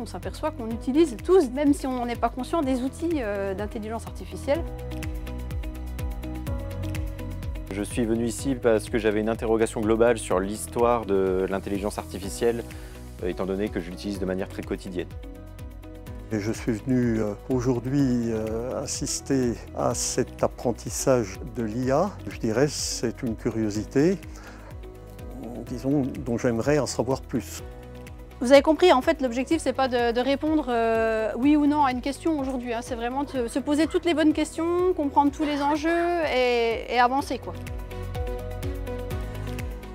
s'aperçoit qu'on utilise tous, même si on n'en est pas conscient, des outils d'intelligence artificielle. Je suis venu ici parce que j'avais une interrogation globale sur l'histoire de l'intelligence artificielle, étant donné que je l'utilise de manière très quotidienne. Et je suis venu aujourd'hui assister à cet apprentissage de l'IA. Je dirais que c'est une curiosité, disons, dont j'aimerais en savoir plus. Vous avez compris, en fait, l'objectif, c'est pas de répondre oui ou non à une question aujourd'hui. C'est vraiment de se poser toutes les bonnes questions, comprendre tous les enjeux et avancer, quoi.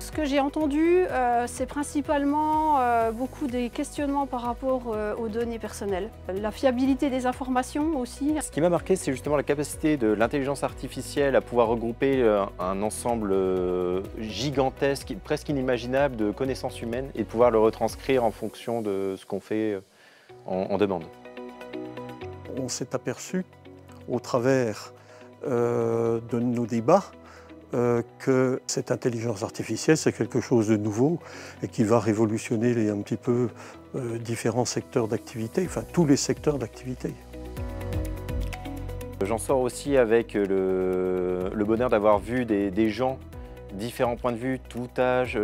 Ce que j'ai entendu, c'est principalement beaucoup des questionnements par rapport aux données personnelles. La fiabilité des informations aussi. Ce qui m'a marqué, c'est justement la capacité de l'intelligence artificielle à pouvoir regrouper un ensemble gigantesque, presque inimaginable de connaissances humaines et de pouvoir le retranscrire en fonction de ce qu'on fait en demande. On s'est aperçu au travers de nos débats que cette intelligence artificielle, c'est quelque chose de nouveau et qui va révolutionner un petit peu différents secteurs d'activité, enfin tous les secteurs d'activité. J'en sors aussi avec le bonheur d'avoir vu des gens, différents points de vue, tout âge,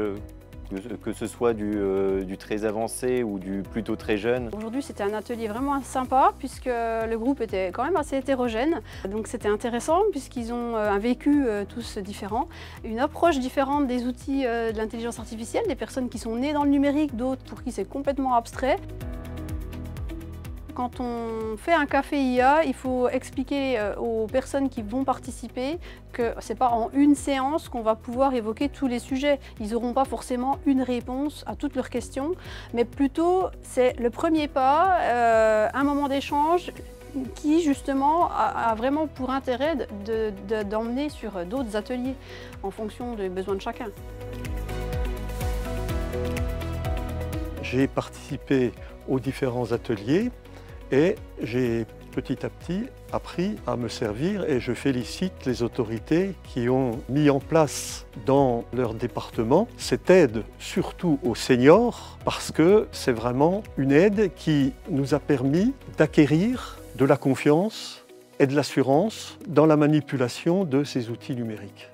que ce soit du très avancé ou du plutôt très jeune. Aujourd'hui, c'était un atelier vraiment sympa puisque le groupe était quand même assez hétérogène. Donc c'était intéressant puisqu'ils ont un vécu tous différent, une approche différente des outils de l'intelligence artificielle, des personnes qui sont nées dans le numérique, d'autres pour qui c'est complètement abstrait. Quand on fait un café IA, il faut expliquer aux personnes qui vont participer que ce n'est pas en une séance qu'on va pouvoir évoquer tous les sujets. Ils n'auront pas forcément une réponse à toutes leurs questions, mais plutôt c'est le premier pas, un moment d'échange qui justement a vraiment pour intérêt d'emmener sur d'autres ateliers en fonction des besoins de chacun. J'ai participé aux différents ateliers et j'ai petit à petit appris à me servir et je félicite les autorités qui ont mis en place dans leur département cette aide surtout aux seniors parce que c'est vraiment une aide qui nous a permis d'acquérir de la confiance et de l'assurance dans la manipulation de ces outils numériques.